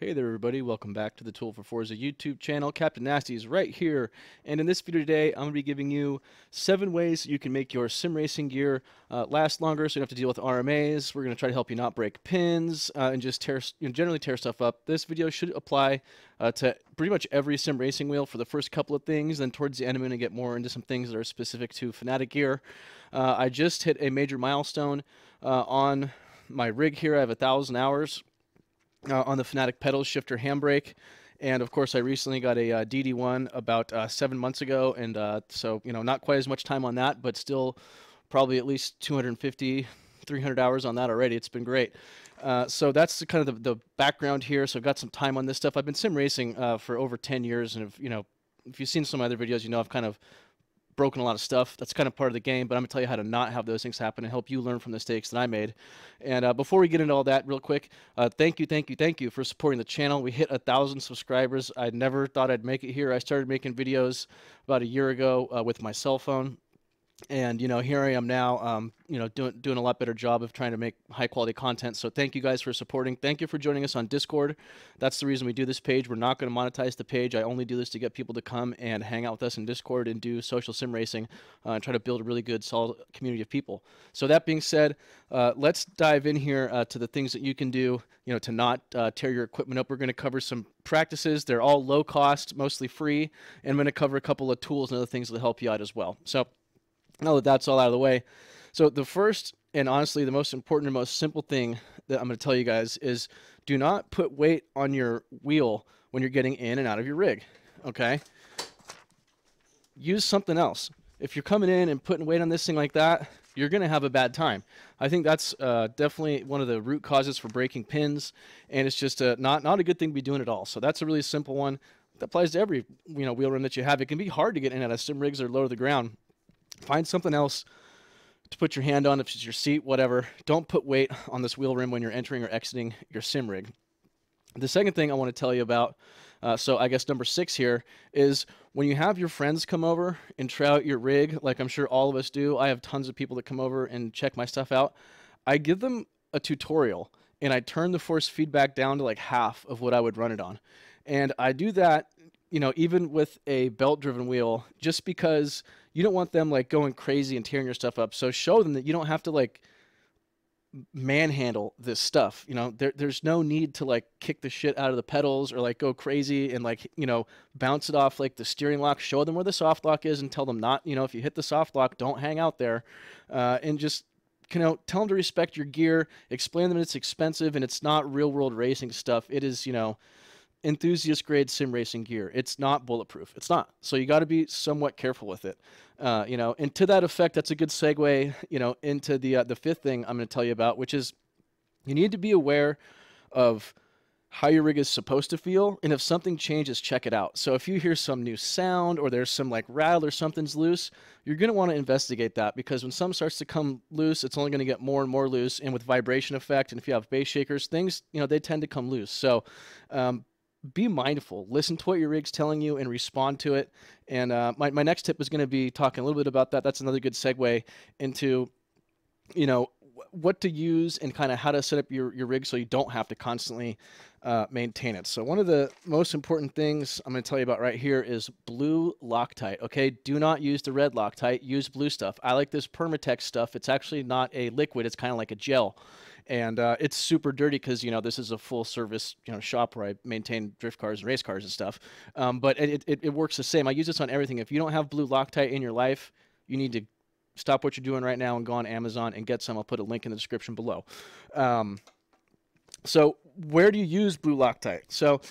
Hey there everybody, welcome back to the Tool for Forza YouTube channel. Captain Nasty is right here, and in this video today I'm going to be giving you 7 ways you can make your sim racing gear last longer so you don't have to deal with RMAs. We're going to try to help you not break pins and just generally tear stuff up. This video should apply to pretty much every sim racing wheel for the first couple of things, then towards the end I'm going to get more into some things that are specific to Fanatec gear. I just hit a major milestone on my rig here. I have 1,000 hours on the Fanatec pedal shifter handbrake, and of course I recently got a DD1 about 7 months ago, and so not quite as much time on that, but still probably at least 250 300 hours on that already. It's been great. So that's kind of the background here. So I've got some time on this stuff. I've been sim racing for over 10 years, and if you've seen some other videos, I've kind of broken a lot of stuff. That's kind of part of the game, but I'm gonna tell you how to not have those things happen and help you learn from the mistakes that I made. And before we get into all that real quick, thank you for supporting the channel. We hit 1,000 subscribers. I never thought I'd make it here. I started making videos about a year ago with my cell phone. And here I am now, doing a lot better job of trying to make high quality content. So thank you guys for supporting. Thank you for joining us on Discord. That's the reason we do this page. We're not going to monetize the page. I only do this to get people to come and hang out with us in Discord and do social sim racing and try to build a really good, solid community of people. So that being said, let's dive in here to the things that you can do, to not tear your equipment up. We're going to cover some practices. They're all low cost, mostly free, and I'm going to cover a couple of tools and other things that help you out as well. So now that that's all out of the way, so the first and honestly the most important and most simple thing that I'm going to tell you guys is do not put weight on your wheel when you're getting in and out of your rig, okay? Use something else. If you're coming in and putting weight on this thing like that, you're going to have a bad time. I think that's definitely one of the root causes for breaking pins, and it's just not a good thing to be doing at all. So that's a really simple one that applies to every wheel rim that you have. It can be hard to get in and out of sim rigs that are low to the ground. Find something else to put your hand on, if it's your seat, whatever. Don't put weight on this wheel rim when you're entering or exiting your sim rig. The second thing I want to tell you about, so I guess number 6 here, is when you have your friends come over and try out your rig, like I'm sure all of us do. I have tons of people that come over and check my stuff out. I give them a tutorial, and I turn the force feedback down to like half of what I would run it on. And I do that, even with a belt-driven wheel, just because you don't want them like going crazy and tearing your stuff up. So show them that you don't have to like manhandle this stuff. There's no need to like kick the shit out of the pedals or like go crazy and like bounce it off like the steering lock. Show them where the soft lock is and tell them not, if you hit the soft lock, don't hang out there, and just tell them to respect your gear. Explain them that it's expensive and it's not real world racing stuff. It is enthusiast grade sim racing gear. It's not bulletproof. It's not. So you got to be somewhat careful with it. And to that effect, that's a good segue, into the fifth thing I'm going to tell you about, which is you need to be aware of how your rig is supposed to feel, and if something changes, check it out. So if you hear some new sound or there's some like rattle or something's loose, you're going to want to investigate that, because when something starts to come loose, it's only going to get more and more loose. And with vibration effect, and if you have bass shakers, things, they tend to come loose. So be mindful, listen to what your rig's telling you and respond to it. And my next tip is going to be talking a little bit about that. That's another good segue into, what to use and kind of how to set up your rig so you don't have to constantly maintain it. So one of the most important things I'm going to tell you about right here is blue Loctite. Okay, do not use the red Loctite. Use blue stuff. I like this permatex stuff. It's actually not a liquid. It's kind of like a gel. And it's super dirty because, this is a full service, shop where I maintain drift cars and race cars and stuff. But it works the same. I use this on everything. If you don't have blue Loctite in your life, you need to stop what you're doing right now and go on Amazon and get some. I'll put a link in the description below. So where do you use blue Loctite? So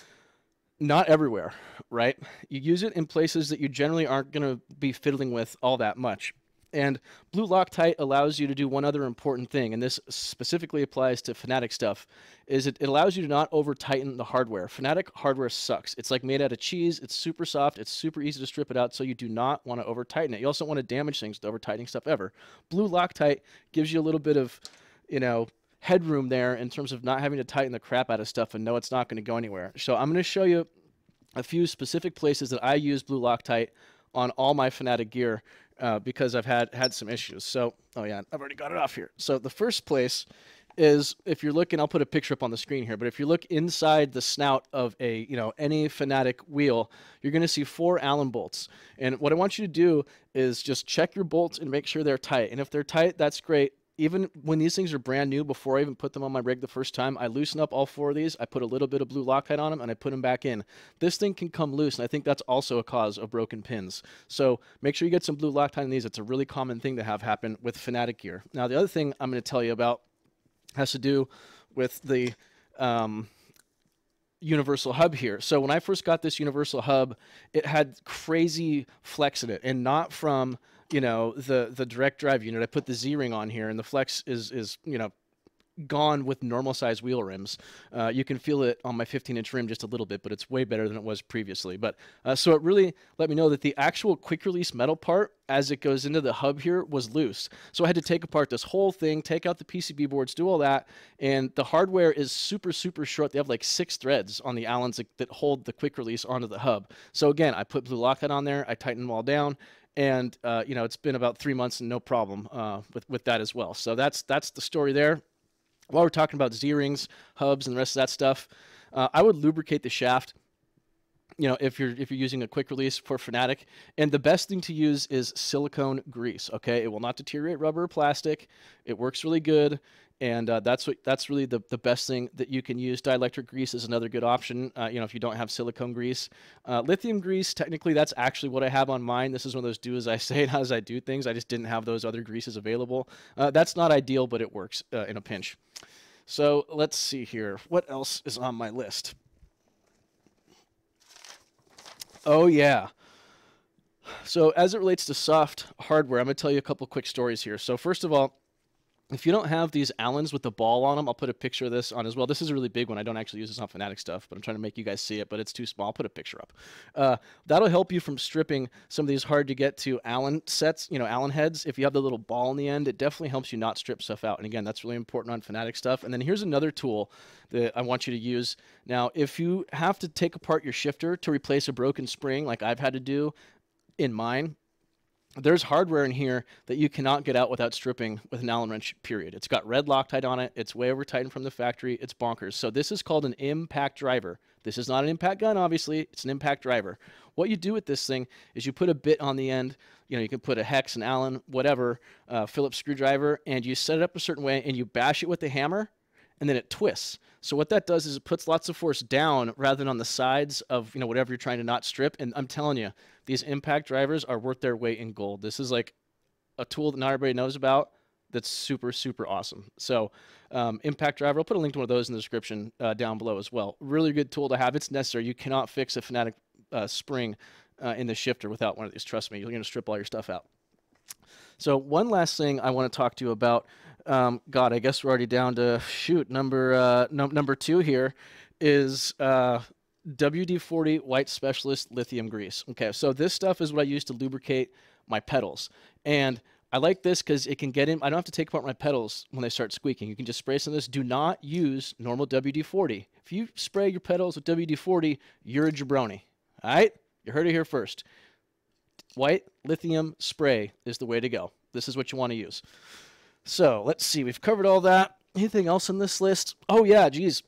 not everywhere, right? You use it in places that you generally aren't going to be fiddling with all that much. And blue Loctite allows you to do one other important thing, and this specifically applies to Fanatec stuff, is it allows you to not over-tighten the hardware. Fanatec hardware sucks. It's like made out of cheese. It's super soft. It's super easy to strip it out, so you do not want to over-tighten it. You also don't want to damage things with over-tightening stuff ever. Blue Loctite gives you a little bit of, headroom there in terms of not having to tighten the crap out of stuff and know it's not going to go anywhere. So I'm going to show you a few specific places that I use blue Loctite on all my Fanatec gear, because I've had some issues. So, oh yeah, I've already got it off here. So the first place is, if you're looking, I'll put a picture up on the screen here, but if you look inside the snout of a, any Fanatec wheel, you're going to see 4 Allen bolts. And what I want you to do is just check your bolts and make sure they're tight. And if they're tight, that's great. Even when these things are brand new, before I even put them on my rig the first time, I loosen up all 4 of these. I put a little bit of blue Loctite on them, and I put them back in. This thing can come loose, and I think that's also a cause of broken pins. So make sure you get some blue Loctite in these. It's a really common thing to have happen with Fanatec gear. Now, the other thing I'm going to tell you about has to do with the universal hub here. So when I first got this universal hub, it had crazy flex in it, and not from the direct drive unit. I put the Z-ring on here, and the flex is gone with normal size wheel rims. You can feel it on my 15-inch rim just a little bit, but it's way better than it was previously. But so it really let me know that the actual quick release metal part, as it goes into the hub here, was loose. So I had to take apart this whole thing, take out the PCB boards, do all that, and the hardware is super, super short. They have like 6 threads on the Allens that hold the quick release onto the hub. So again, I put blue Loctite on there, I tightened them all down, and it's been about 3 months and no problem with that as well. So that's the story there. While we're talking about Z-rings, hubs, and the rest of that stuff, I would lubricate the shaft, if you're using a quick release for Fanatec. And the best thing to use is silicone grease, okay? It will not deteriorate rubber or plastic. It works really good, and that's really the best thing that you can use. Dielectric grease is another good option, if you don't have silicone grease. Lithium grease, technically, that's actually what I have on mine. This is one of those do as I say, not as I do things. I just didn't have those other greases available. That's not ideal, but it works in a pinch. So let's see here. What else is on my list? Oh, yeah. So as it relates to soft hardware, I'm going to tell you a couple quick stories here. So first of all, if you don't have these Allens with the ball on them, I'll put a picture of this on as well. This is a really big one. I don't actually use this on Fanatec stuff, but I'm trying to make you guys see it, but it's too small. I'll put a picture up. That'll help you from stripping some of these hard-to-get-to Allen sets, Allen heads. If you have the little ball in the end, it definitely helps you not strip stuff out. And again, that's really important on Fanatec stuff. And then here's another tool that I want you to use. Now, if you have to take apart your shifter to replace a broken spring, like I've had to do in mine, there's hardware in here that you cannot get out without stripping with an Allen wrench, period. It's got red Loctite on it. It's way over tightened from the factory. It's bonkers. So this is called an impact driver. This is not an impact gun, obviously. It's an impact driver. What you do with this thing is you put a bit on the end. You can put a hex, an Allen, whatever, Phillips screwdriver, and you set it up a certain way, and you bash it with the hammer, and then it twists. So what that does is it puts lots of force down rather than on the sides of whatever you're trying to not strip. And I'm telling you, these impact drivers are worth their weight in gold. This is like a tool that not everybody knows about that's super, super awesome. So impact driver, I'll put a link to one of those in the description down below as well. Really good tool to have. It's necessary. You cannot fix a Fanatec spring in the shifter without one of these. Trust me, you're going to strip all your stuff out. So one last thing I want to talk to you about. God, I guess we're already down to, number 2 here is WD-40 White Specialist Lithium Grease. Okay, so this stuff is what I use to lubricate my pedals. And I like this because it can get in. I don't have to take apart my pedals when they start squeaking. You can just spray some of this. Do not use normal WD-40. If you spray your pedals with WD-40, you're a jabroni. All right? You heard it here first. White lithium spray is the way to go. This is what you want to use. So let's see. We've covered all that. Anything else on this list? Oh, yeah, geez.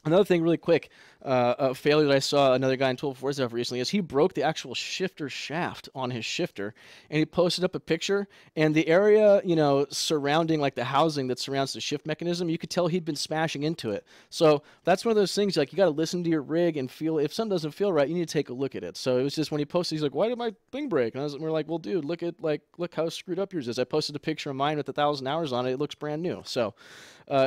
Another thing really quick, a failure that I saw another guy in 12.4 recently is he broke the actual shifter shaft on his shifter, and he posted up a picture, and the area, surrounding like the housing that surrounds the shift mechanism, you could tell he'd been smashing into it. So that's one of those things, like you got to listen to your rig and feel, if something doesn't feel right, you need to take a look at it. So it was just when he posted, he's like, why did my thing break? And we're like, well, dude, look how screwed up yours is. I posted a picture of mine with 1,000 hours on it. It looks brand new. So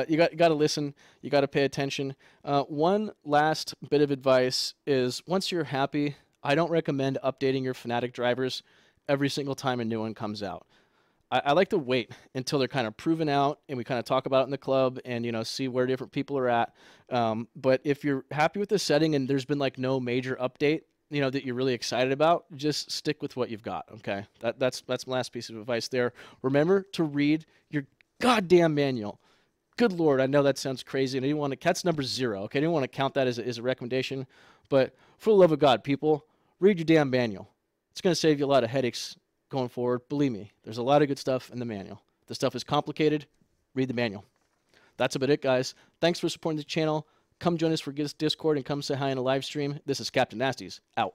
you got to listen. You got to pay attention. One last bit of advice is once you're happy, I don't recommend updating your Fanatec drivers every single time a new one comes out. I like to wait until they're kind of proven out and we kind of talk about it in the club and, see where different people are at. But if you're happy with the setting and there's been like no major update, that you're really excited about, just stick with what you've got. Okay. That's my last piece of advice there. Remember to read your goddamn manual. Good Lord, I know that sounds crazy, and I didn't want to, that's number 0, okay? I didn't want to count that as a recommendation, but for the love of God, people, read your damn manual. It's going to save you a lot of headaches going forward. Believe me, there's a lot of good stuff in the manual. The stuff is complicated. Read the manual. that's about it, guys. Thanks for supporting the channel. Come join us for Discord and come say hi in a live stream. This is Captain Nasty's out.